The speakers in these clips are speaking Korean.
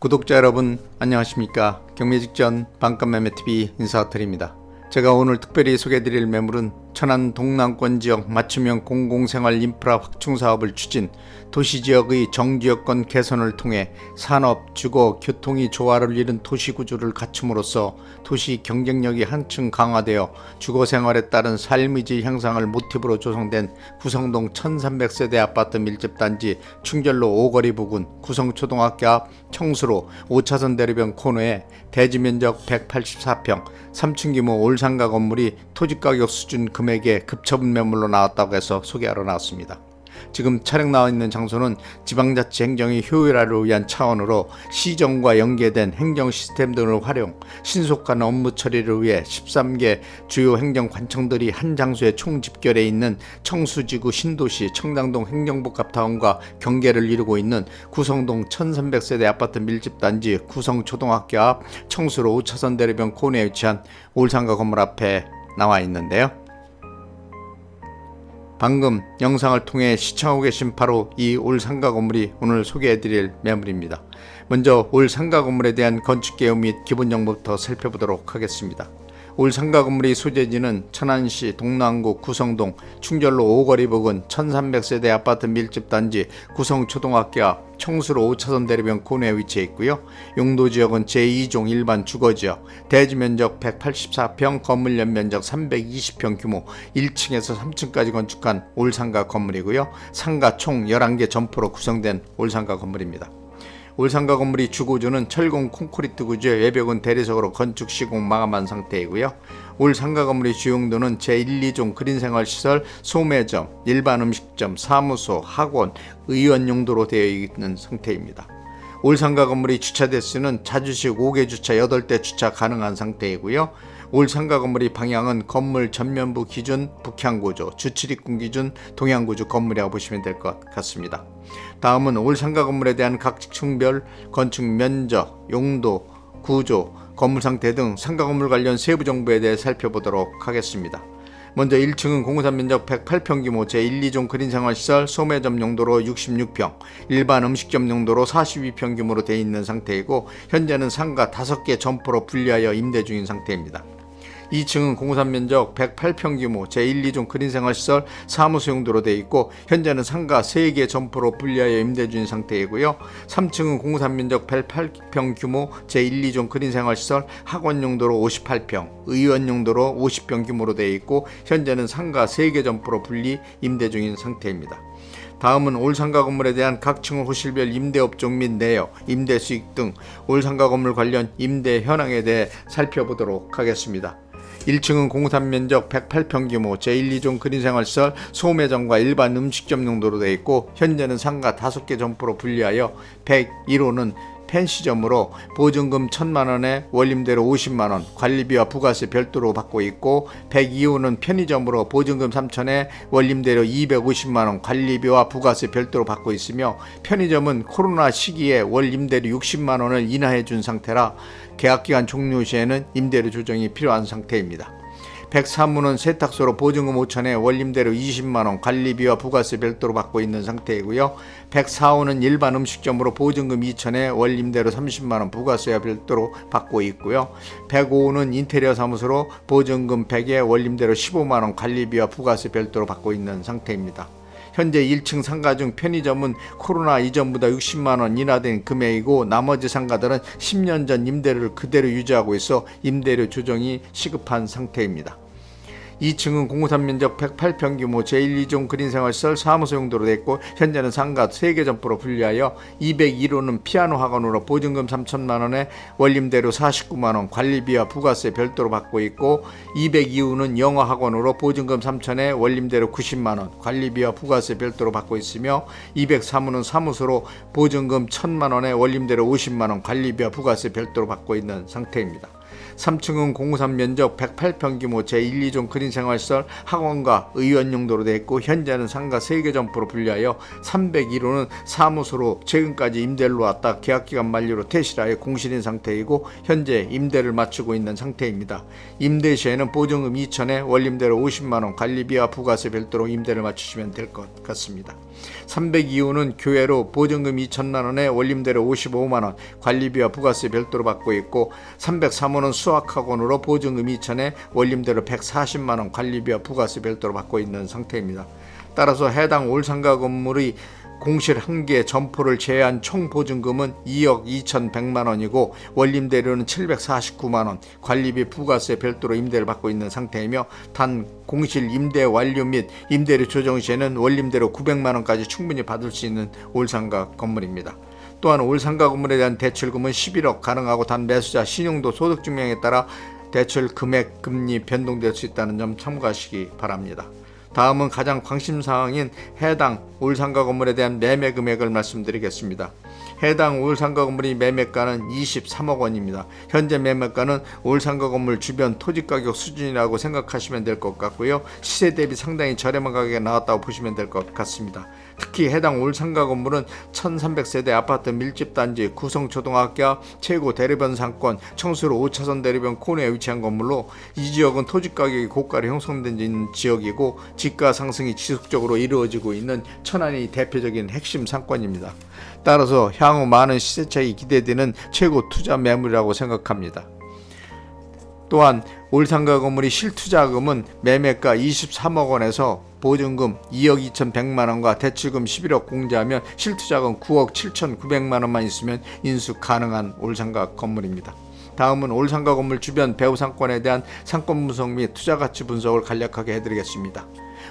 구독자 여러분 안녕하십니까. 경매 직전 반값매매TV 인사드립니다. 제가 오늘 특별히 소개해드릴 매물은 천안 동남권 지역 맞춤형 공공생활 인프라 확충 사업을 추진, 도시지역의 정지여건 개선을 통해 산업, 주거, 교통이 조화를 이룬 도시구조를 갖춤으로써 도시 경쟁력이 한층 강화되어 주거생활에 따른 삶의 질 향상을 모티브로 조성된 구성동 1300세대 아파트 밀집단지 충절로 오거리 부근 구성초등학교 앞 청수로 5차선 대로변 코너에 대지면적 184평, 3층 규모 올상가 건물이 토지가격 수준 금액에 급처분 매물로 나왔다고 해서 소개하러 나왔습니다. 지금 촬영 나와 있는 장소는 지방자치 행정의 효율화를 위한 차원으로 시정과 연계된 행정 시스템 등을 활용, 신속한 업무 처리를 위해 13개 주요 행정관청들이 한 장소에 총집결해 있는 청수지구 신도시 청담동 행정복합타운과 경계를 이루고 있는 구성동 1300세대 아파트 밀집단지 구성초등학교 앞 청수로 5차선 대로변 코너에 위치한 올상가 건물 앞에 나와 있는데요. 방금 영상을 통해 시청하고 계신 바로 이 올상가 건물이 오늘 소개해드릴 매물입니다. 먼저 올상가 건물에 대한 건축 개요 및 기본 정보부터 살펴보도록 하겠습니다. 올상가 건물의 소재지는 천안시 동남구 구성동 충절로 오거리 부근 1300세대 아파트 밀집단지 구성초등학교 앞 청수로 5차선 대로변 코너에 위치해 있고요. 용도지역은 제2종 일반 주거지역, 대지면적 184평, 건물 연면적 320평 규모 1층에서 3층까지 건축한 올상가 건물이고요. 상가 총 11개 점포로 구성된 올상가 건물입니다. 올상가 건물이 주구조는 철공 콘크리트 구조, 외벽은 대리석으로 건축 시공 마감한 상태이고요. 올상가 건물의 주용도는 제1, 2종 그린생활시설, 소매점, 일반 음식점, 사무소, 학원, 의원 용도로 되어 있는 상태입니다. 올상가 건물의 주차 대수는 자주식 5개 주차 8대 주차 가능한 상태이고요. 올상가 건물의 방향은 건물 전면부 기준 북향구조, 주출입구 기준 동향구조 건물이라고 보시면 될 것 같습니다. 다음은 올상가 건물에 대한 각 층별 건축 면적, 용도, 구조, 건물 상태 등 상가 건물 관련 세부 정보에 대해 살펴보도록 하겠습니다. 먼저 1층은 공사 면적 108평 규모 제1, 2종 그린생활시설 소매점 용도로 66평, 일반 음식점 용도로 42평 규모로 되어 있는 상태이고 현재는 상가 5개 점포로 분리하여 임대 중인 상태입니다. 2층은 공사 면적 108평 규모 제1, 2종 그린생활시설 사무소 용도로 되어 있고 현재는 상가 3개 점포로 분리하여 임대 중인 상태이고요. 3층은 공사 면적 108평 규모 제1, 2종 그린생활시설 학원 용도로 58평, 의원 용도로 50평 규모로 되어 있고 현재는 상가 3개 점포로 분리 임대 중인 상태입니다. 다음은 올상가 건물에 대한 각 층 호실별 임대업종 및 내역, 임대 수익 등 올상가 건물 관련 임대 현황에 대해 살펴보도록 하겠습니다. 1층은 공사 면적 108평 규모 제1, 2종 그린생활시설 소매점과 일반 음식점 용도로 되어 있고 현재는 상가 5개 점포로 분리하여 101호는 펜시점으로 보증금 1,000만원에 원림대로 50만원, 관리비와 부가세 별도로 받고 있고 102호는 편의점으로 보증금 3,000에 원림대로 250만원, 관리비와 부가세 별도로 받고 있으며 편의점은 코로나 시기에 월 임대료 60만원을 인하해 준 상태라 계약기간 종료 시에는 임대료 조정이 필요한 상태입니다. 103호는 세탁소로 보증금 5,000에 원림대로 20만원, 관리비와 부가세 별도로 받고 있는 상태이고요. 104호는 일반 음식점으로 보증금 2,000에 원림대로 30만원, 부가세와 별도로 받고 있고요. 105호는 인테리어 사무소로 보증금 100에 원림대로 15만원, 관리비와 부가세 별도로 받고 있는 상태입니다. 현재 1층 상가 중 편의점은 코로나 이전보다 60만원 인하된 금액이고 나머지 상가들은 10년 전 임대료를 그대로 유지하고 있어 임대료 조정이 시급한 상태입니다. 2층은 공사 면적 108평 규모 제1, 2종 그린생활시설 사무소 용도로 됐고 현재는 상가 3개 점포로 분리하여 201호는 피아노 학원으로 보증금 3,000만원에 원림대로 49만원, 관리비와 부가세 별도로 받고 있고 202호는 영어 학원으로 보증금 3,000에 원림대로 90만원, 관리비와 부가세 별도로 받고 있으며 203호는 사무소로 보증금 1,000만원에 원림대로 50만원, 관리비와 부가세 별도로 받고 있는 상태입니다. 3층은 공사 면적 108평 규모 제1, 2종 그린생활시설 학원과 의원 용도로 되어 있고 현재는 상가 3개 점포로 분리하여 301호는 사무소로 최근까지 임대를 놓았다 계약기간 만료로 퇴실하여 공실인 상태이고 현재 임대를 마치고 있는 상태입니다. 임대 시에는 보증금 2천에 원림대로 50만원 관리비와 부가세 별도로 임대를 마치시면 될 것 같습니다. 302호는 교외로 보증금 2천만원에 원림대로 55만원 관리비와 부가세 별도로 받고 있고 303호는 수학학원으로 보증금 2천에 원림대로 140만원 관리비와 부가세 별도로 받고 있는 상태입니다. 따라서 해당 올상가 건물의 공실 1개 점포를 제외한 총 보증금은 2억 2,100만원이고 원림대료는 749만원, 관리비 부가세 별도로 임대를 받고 있는 상태이며 단 공실 임대 완료 및 임대료 조정 시에는 원림대로 900만원까지 충분히 받을 수 있는 올상가 건물입니다. 또한 올상가 건물에 대한 대출금은 11억 가능하고 단 매수자 신용도 소득증명에 따라 대출 금액 금리 변동될 수 있다는 점 참고하시기 바랍니다. 다음은 가장 관심사항인 해당 올상가 건물에 대한 매매 금액을 말씀드리겠습니다. 해당 올상가 건물의 매매가는 23억 원입니다. 현재 매매가는 올상가 건물 주변 토지가격 수준이라고 생각하시면 될 것 같고요. 시세 대비 상당히 저렴한 가격에 나왔다고 보시면 될 것 같습니다. 특히 해당 올상가 건물은 1300세대 아파트 밀집단지 구성초등학교 최고 대로변 상권 청수로 5차선 대로변 코너에 위치한 건물로 이 지역은 토지가격이 고가로 형성된 지역이고 집가 상승이 지속적으로 이루어지고 있는 천안이 대표적인 핵심 상권입니다. 따라서 향후 많은 시세 차익이 기대되는 최고 투자 매물이라고 생각합니다. 또한 올상가 건물의 실투자금은 매매가 23억 원에서 보증금 2억 2,100만원과 대출금 11억 공제하면 실투자금 9억 7,900만원만 있으면 인수 가능한 올상가 건물입니다. 다음은 올상가 건물 주변 배후 상권에 대한 상권 분석 및 투자가치 분석을 간략하게 해드리겠습니다.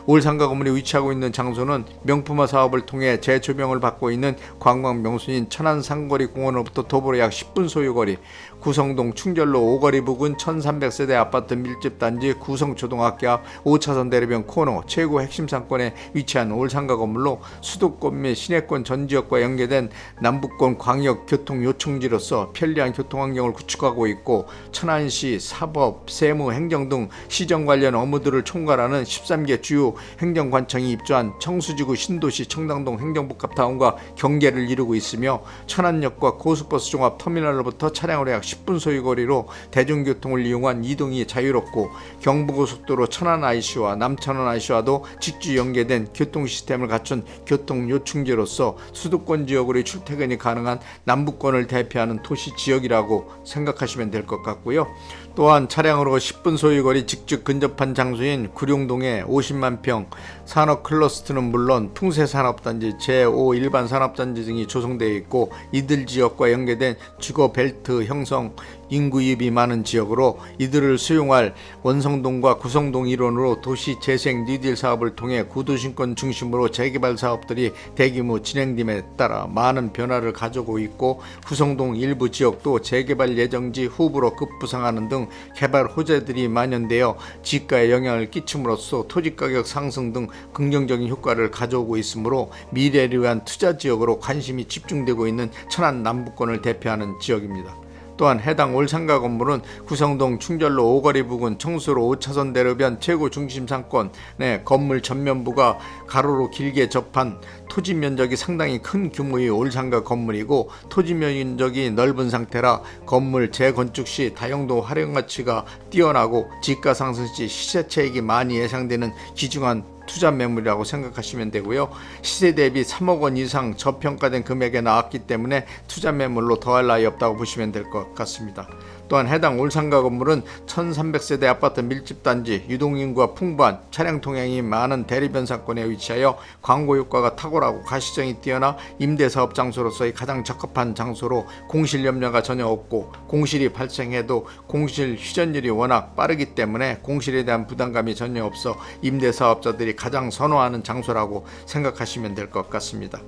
올상가 건물이 위치하고 있는 장소는 명품화 사업을 통해 재조명을 받고 있는 관광 명소인 천안 상거리 공원으로부터 도보로 약 10분 소요거리, 구성동 충절로 5거리 부근 1300세대 아파트 밀집단지 구성초등학교 앞 5차선 대로변 코너 최고 핵심 상권에 위치한 올상가 건물로 수도권 및 시내권 전 지역과 연계된 남북권 광역 교통 요충지로서 편리한 교통환경을 구축하고 있고 천안시 사법, 세무, 행정 등 시정 관련 업무들을 총괄하는 13개 주요 행정관청이 입주한 청수지구 신도시 청담동 행정복합타운과 경계를 이루고 있으며 천안역과 고속버스 종합 터미널로부터 차량으로 약 10분 소요거리로 대중교통을 이용한 이동이 자유롭고 경부고속도로 천안 IC와 남천안 IC와도 직주 연계된 교통 시스템을 갖춘 교통 요충지로서 수도권 지역으로의 출퇴근이 가능한 남부권을 대표하는 도시 지역이라고 생각하시면 될 것 같고요. 또한 차량으로 10분 소요거리 직접 근접한 장소인 구룡동에 50만 평 산업 클러스터는 물론 풍세산업단지, 제5 일반산업단지 등이 조성되어 있고 이들 지역과 연계된 주거 벨트 형성, 인구 유입이 많은 지역으로 이들을 수용할 원성동과 구성동 일원으로 도시 재생 뉴딜 사업을 통해 구도심권 중심으로 재개발 사업들이 대규모 진행됨에 따라 많은 변화를 가져오고 있고 구성동 일부 지역도 재개발 예정지 후보로 급부상하는 등 개발 호재들이 만연되어 지가에 영향을 끼침으로써 토지가격 상승 등 긍정적인 효과를 가져오고 있으므로 미래를 위한 투자 지역으로 관심이 집중되고 있는 천안 남부권을 대표하는 지역입니다. 또한 해당 올상가 건물은 구성동 충절로 5거리 부근 청수로 5차선 대로변 최고 중심 상권의 건물 전면부가 가로로 길게 접한 토지 면적이 상당히 큰 규모의 올상가 건물이고 토지 면적이 넓은 상태라 건물 재건축 시 다용도 활용 가치가 뛰어나고 지가 상승 시 시세 차익이 많이 예상되는 귀중한 투자 매물이라고 생각하시면 되고요. 시세 대비 3억 원 이상 저평가된 금액에 나왔기 때문에 투자 매물로 더할 나위 없다고 보시면 될 것 같습니다. 또한 해당 올상가 건물은 1300세대 아파트 밀집단지, 유동인구가 풍부한 차량 통행이 많은 대리변 상권에 위치하여 광고 효과가 탁월하고 가시성이 뛰어나 임대사업 장소로서의 가장 적합한 장소로 공실 염려가 전혀 없고 공실이 발생해도 공실 휴전율이 워낙 빠르기 때문에 공실에 대한 부담감이 전혀 없어 임대사업자들이 가장 선호하는 장소라고 생각하시면 될 것 같습니다.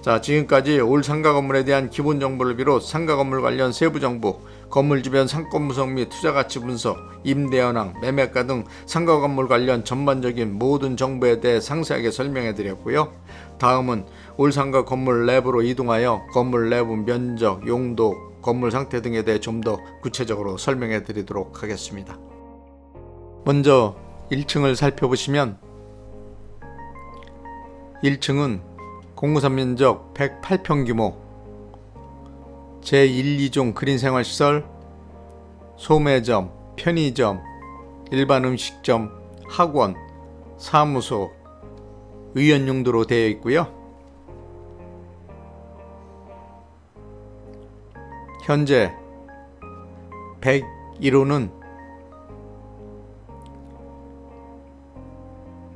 자, 지금까지 올상가 건물에 대한 기본 정보를 비롯 상가 건물 관련 세부 정보, 건물 주변 상권 분석 및 투자가치 분석, 임대 현황, 매매가 등 상가 건물 관련 전반적인 모든 정보에 대해 상세하게 설명해 드렸고요. 다음은 올상가 건물 내부로 이동하여 건물 내부 면적, 용도, 건물 상태 등에 대해 좀 더 구체적으로 설명해 드리도록 하겠습니다. 먼저 1층을 살펴보시면 1층은 공구산 면적 108평 규모 제1, 2종 그린생활시설, 소매점, 편의점, 일반 음식점, 학원, 사무소, 의원 용도로 되어 있고요. 현재 101호는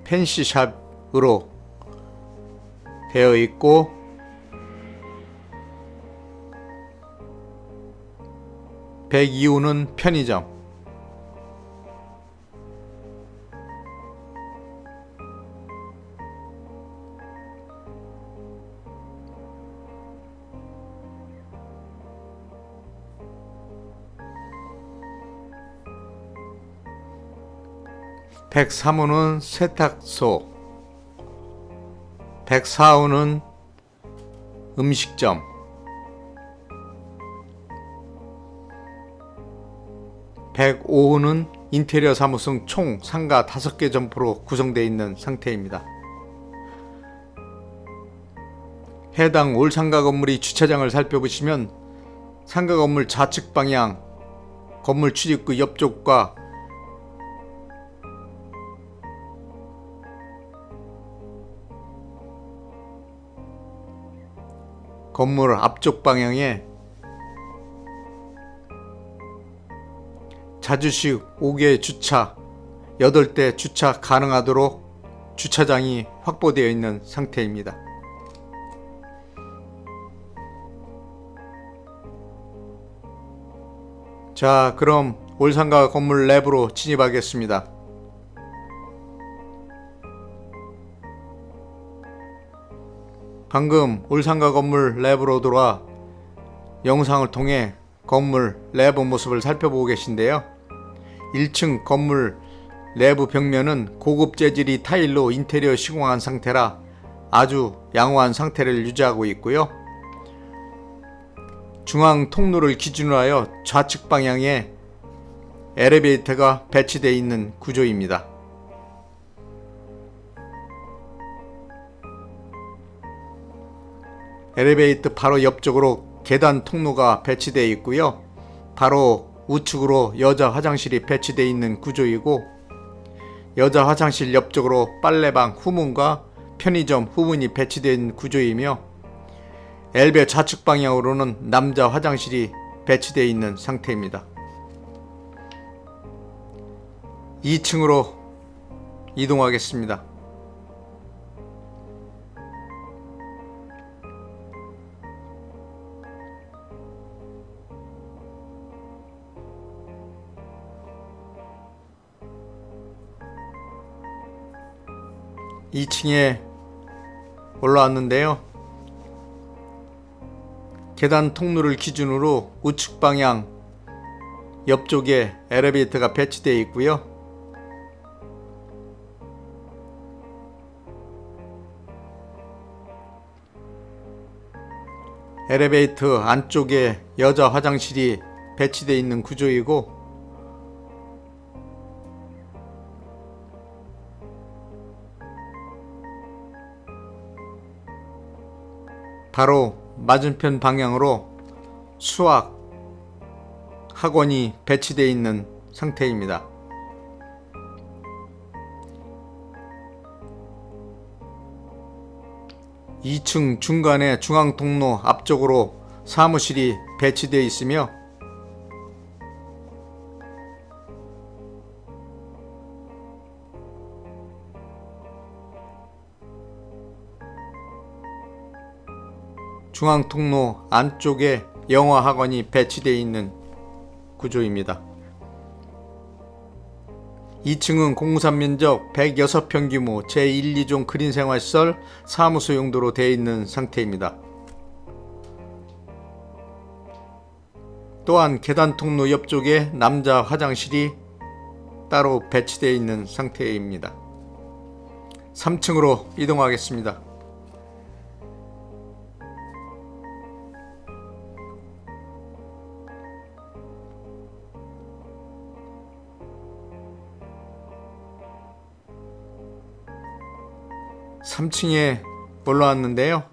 펜시샵으로 되어 있고 102호는 편의점, (103호는) 세탁소, 104호는 음식점, 105호는 인테리어 사무소 총 상가 5개 점포로 구성되어 있는 상태입니다. 해당 올 상가 건물의 주차장을 살펴보시면 상가 건물 좌측 방향 건물 출입구 옆쪽과 건물 앞쪽 방향에 자주식 5개 주차, 8대 주차 가능하도록 주차장이 확보되어 있는 상태입니다. 자, 그럼 올상가 건물 내부로 진입하겠습니다. 방금 올상가 건물 내부로 들어와 영상을 통해 건물 내부 모습을 살펴보고 계신데요. 1층 건물 내부 벽면은 고급 재질의 타일로 인테리어 시공한 상태라 아주 양호한 상태를 유지하고 있고요. 중앙 통로를 기준으로 하여 좌측 방향에 엘리베이터가 배치되어 있는 구조입니다. 엘리베이터 바로 옆쪽으로 계단 통로가 배치되어 있고요. 바로 우측으로 여자 화장실이 배치되어 있는 구조이고, 여자 화장실 옆쪽으로 빨래방 후문과 편의점 후문이 배치되어 있는 구조이며, 엘베 좌측 방향으로는 남자 화장실이 배치되어 있는 상태입니다. 2층으로 이동하겠습니다. 2층에 올라왔는데요. 계단 통로를 기준으로 우측 방향 옆쪽에 엘리베이터가 배치되어 있고요. 엘리베이터 안쪽에 여자 화장실이 배치되어 있는 구조이고, 바로 맞은편 방향으로 수학 학원이 배치되어 있는 상태입니다. (2층) 중간에 중앙통로 앞쪽으로 사무실이 배치되어 있으며, 중앙통로 안쪽에 영어학원이 배치되어 있는 구조입니다. 2층은 공구산 면적 106평 규모 제1, 2종 그린생활시설 사무소 용도로 되어 있는 상태입니다. 또한 계단 통로 옆쪽에 남자 화장실이 따로 배치되어 있는 상태입니다. 3층으로 이동하겠습니다. 3층에 올라왔는데요.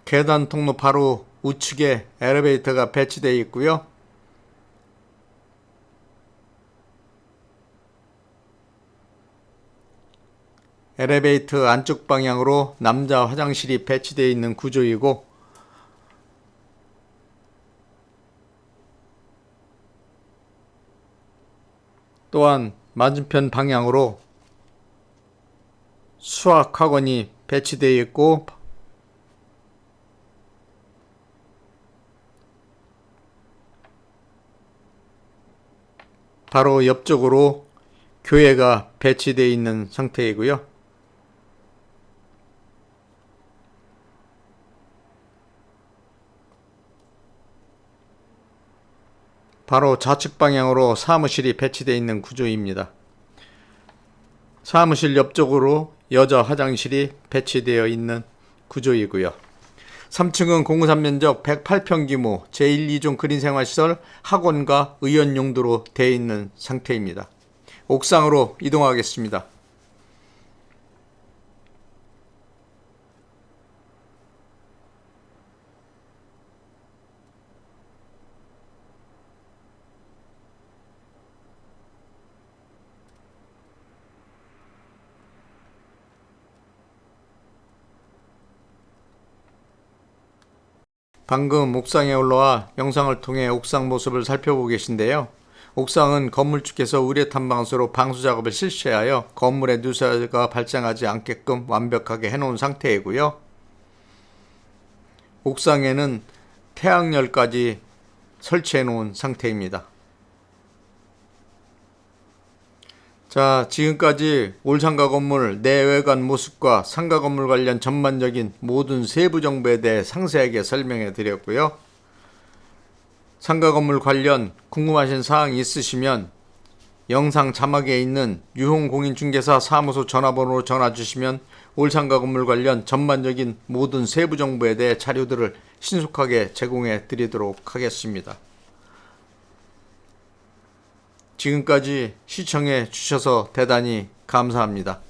계단 통로 바로 우측에 엘리베이터가 배치되어 있고요. 엘리베이터 안쪽 방향으로 남자 화장실이 배치되어 있는 구조이고, 또한 맞은편 방향으로 수학학원이 배치되어 있고, 바로 옆쪽으로 교회가 배치되어 있는 상태이고요. 바로 좌측 방향으로 사무실이 배치되어 있는 구조입니다. 사무실 옆쪽으로 여자 화장실이 배치되어 있는 구조이고요. 3층은 공사 면적 108평 규모 제1, 2종 그린생활시설 학원과 의원 용도로 되어 있는 상태입니다. 옥상으로 이동하겠습니다. 방금 옥상에 올라와 영상을 통해 옥상 모습을 살펴보고 계신데요. 옥상은 건물주께서 우레탄 방수로 방수 작업을 실시하여 건물의 누수가 발생하지 않게끔 완벽하게 해놓은 상태이고요. 옥상에는 태양열까지 설치해 놓은 상태입니다. 자, 지금까지 올상가 건물 내외관 모습과 상가 건물 관련 전반적인 모든 세부 정보에 대해 상세하게 설명해 드렸고요. 상가 건물 관련 궁금하신 사항이 있으시면 영상 자막에 있는 유홍공인중개사 사무소 전화번호로 전화 주시면 올상가 건물 관련 전반적인 모든 세부 정보에 대해 자료들을 신속하게 제공해 드리도록 하겠습니다. 지금까지 시청해 주셔서 대단히 감사합니다.